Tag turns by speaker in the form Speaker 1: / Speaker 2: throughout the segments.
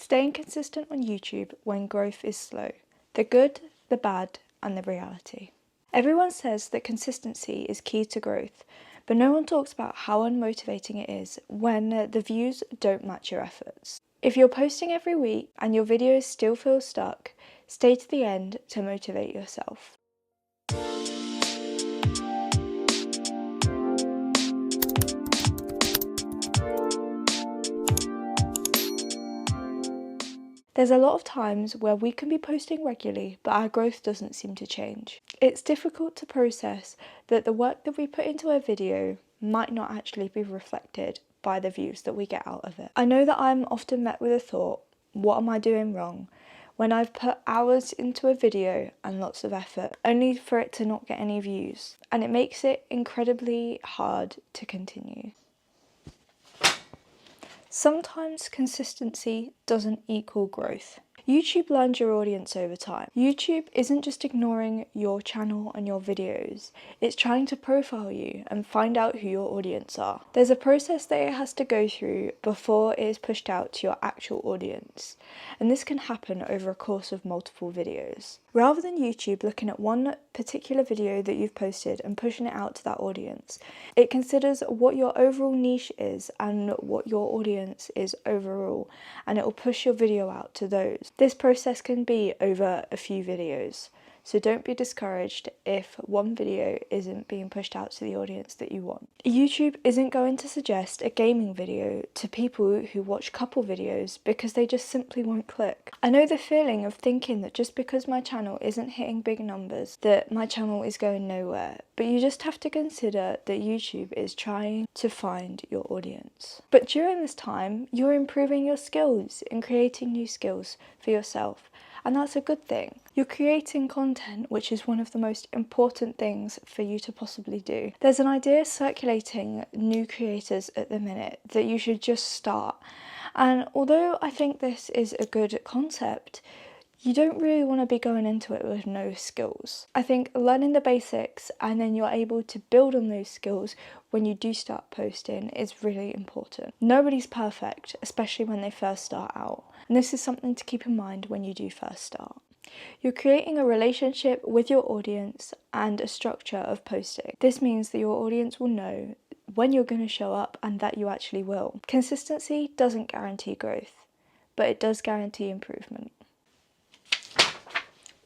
Speaker 1: Staying consistent on YouTube when growth is slow. The good, the bad, and the reality. Everyone says that consistency is key to growth, but no one talks about how unmotivating it is when the views don't match your efforts. If you're posting every week and your videos still feel stuck, stay to the end to motivate yourself. There's a lot of times where we can be posting regularly, but our growth doesn't seem to change. It's difficult to process that the work that we put into a video might not actually be reflected by the views that we get out of it. I know that I'm often met with the thought, what am I doing wrong? When I've put hours into a video and lots of effort, only for it to not get any views. And it makes it incredibly hard to continue. Sometimes consistency doesn't equal growth. YouTube learns your audience over time. YouTube isn't just ignoring your channel and your videos, it's trying to profile you and find out who your audience are. There's a process that it has to go through before it is pushed out to your actual audience, and this can happen over a course of multiple videos. Rather than YouTube looking at one particular video that you've posted and pushing it out to that audience, it considers what your overall niche is and what your audience is overall, and it will push your video out to those. This process can be over a few videos, so don't be discouraged if one video isn't being pushed out to the audience that you want. YouTube isn't going to suggest a gaming video to people who watch couple videos because they just simply won't click. I know the feeling of thinking that just because my channel isn't hitting big numbers, that my channel is going nowhere, but you just have to consider that YouTube is trying to find your audience. But during this time, you're improving your skills and creating new skills for yourself. And that's a good thing. You're creating content, which is one of the most important things for you to possibly do. There's an idea circulating new creators at the minute that you should just start. And although I think this is a good concept, you don't really want to be going into it with no skills. I think learning the basics and then you're able to build on those skills when you do start posting is really important. Nobody's perfect, especially when they first start out. And this is something to keep in mind when you do first start. You're creating a relationship with your audience and a structure of posting. This means that your audience will know when you're going to show up and that you actually will. Consistency doesn't guarantee growth, but it does guarantee improvement.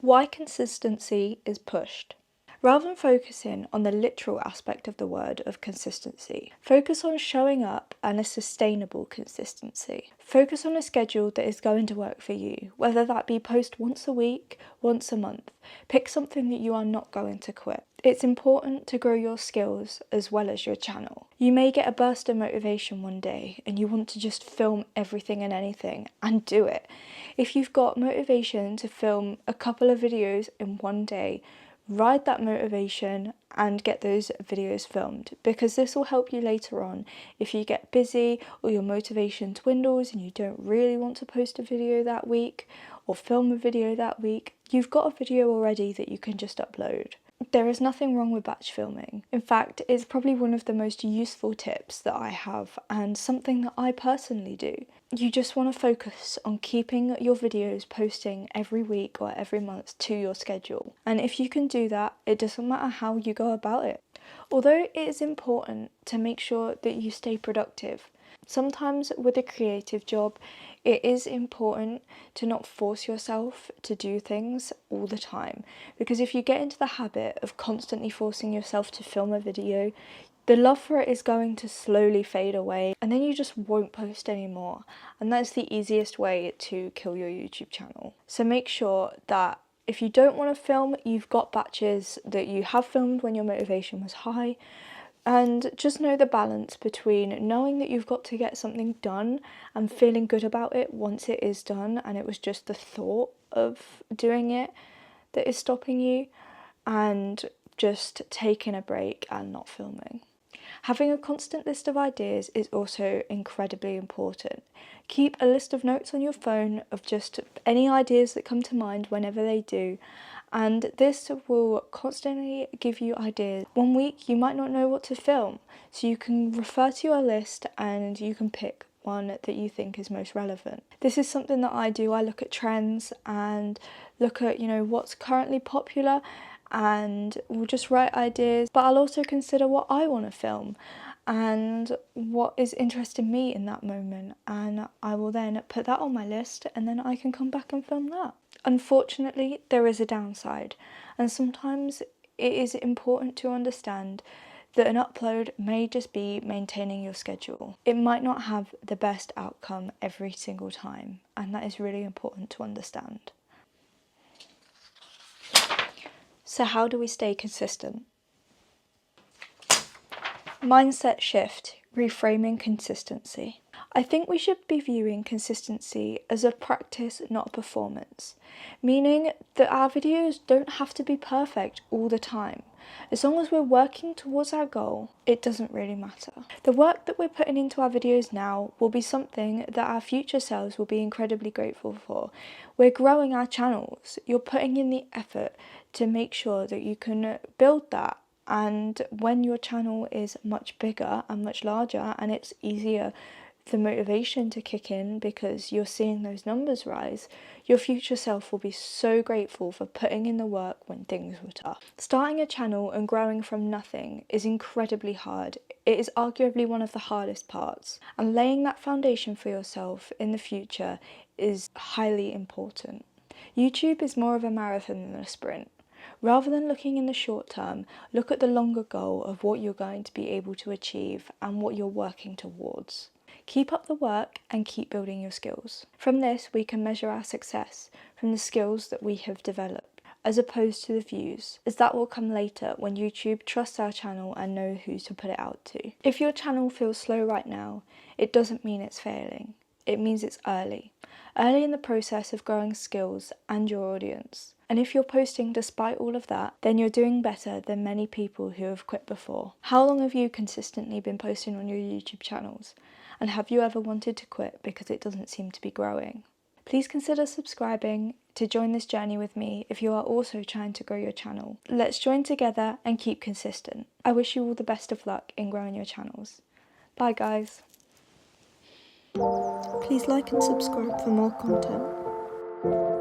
Speaker 1: Why consistency is pushed. Rather than focusing on the literal aspect of the word of consistency, focus on showing up and a sustainable consistency. Focus on a schedule that is going to work for you, whether that be post once a week, once a month. Pick something that you are not going to quit. It's important to grow your skills as well as your channel. You may get a burst of motivation one day and you want to just film everything and anything, and do it. If you've got motivation to film a couple of videos in one day, ride that motivation and get those videos filmed, because this will help you later on if you get busy or your motivation dwindles and you don't really want to post a video that week or film a video that week. You've got a video already that you can just upload. There is nothing wrong with batch filming. In fact, it's probably one of the most useful tips that I have and something that I personally do. You just want to focus on keeping your videos posting every week or every month to your schedule. And if you can do that, it doesn't matter how you go about it. Although it is important to make sure that you stay productive, sometimes with a creative job, it is important to not force yourself to do things all the time, because if you get into the habit of constantly forcing yourself to film a video, the love for it is going to slowly fade away and then you just won't post anymore, and that's the easiest way to kill your YouTube channel. So make sure that if you don't want to film, you've got batches that you have filmed when your motivation was high. And just know the balance between knowing that you've got to get something done and feeling good about it once it is done, and it was just the thought of doing it that is stopping you, and just taking a break and not filming. Having a constant list of ideas is also incredibly important. Keep a list of notes on your phone of just any ideas that come to mind whenever they do, and this will constantly give you ideas. One week you might not know what to film, so you can refer to your list and you can pick one that you think is most relevant. This is something that I do. I look at trends and look at, what's currently popular, and we'll just write ideas, but I'll also consider what I want to film and what is interesting me in that moment, and I will then put that on my list, and then I can come back and film that. Unfortunately, there is a downside, and sometimes it is important to understand that an upload may just be maintaining your schedule. It might not have the best outcome every single time, and that is really important to understand. So how do we stay consistent? Mindset shift, reframing consistency. I think we should be viewing consistency as a practice, not a performance, meaning that our videos don't have to be perfect all the time. As long as we're working towards our goal, it doesn't really matter. The work that we're putting into our videos now will be something that our future selves will be incredibly grateful for. We're growing our channels. You're putting in the effort to make sure that you can build that. And when your channel is much bigger and much larger, and it's easier the motivation to kick in because you're seeing those numbers rise, your future self will be so grateful for putting in the work when things were tough. Starting a channel and growing from nothing is incredibly hard. It is arguably one of the hardest parts, and laying that foundation for yourself in the future is highly important. YouTube is more of a marathon than a sprint. Rather than looking in the short term, look at the longer goal of what you're going to be able to achieve and what you're working towards. Keep up the work and keep building your skills. From this, we can measure our success from the skills that we have developed, as opposed to the views, as that will come later when YouTube trusts our channel and know who to put it out to. If your channel feels slow right now, it doesn't mean it's failing. It means it's early in the process of growing skills and your audience. And if you're posting despite all of that, then you're doing better than many people who have quit before. How long have you consistently been posting on your YouTube channels? And have you ever wanted to quit because it doesn't seem to be growing? Please consider subscribing to join this journey with me if you are also trying to grow your channel. Let's join together and keep consistent. I wish you all the best of luck in growing your channels. Bye guys. Please like and subscribe for more content.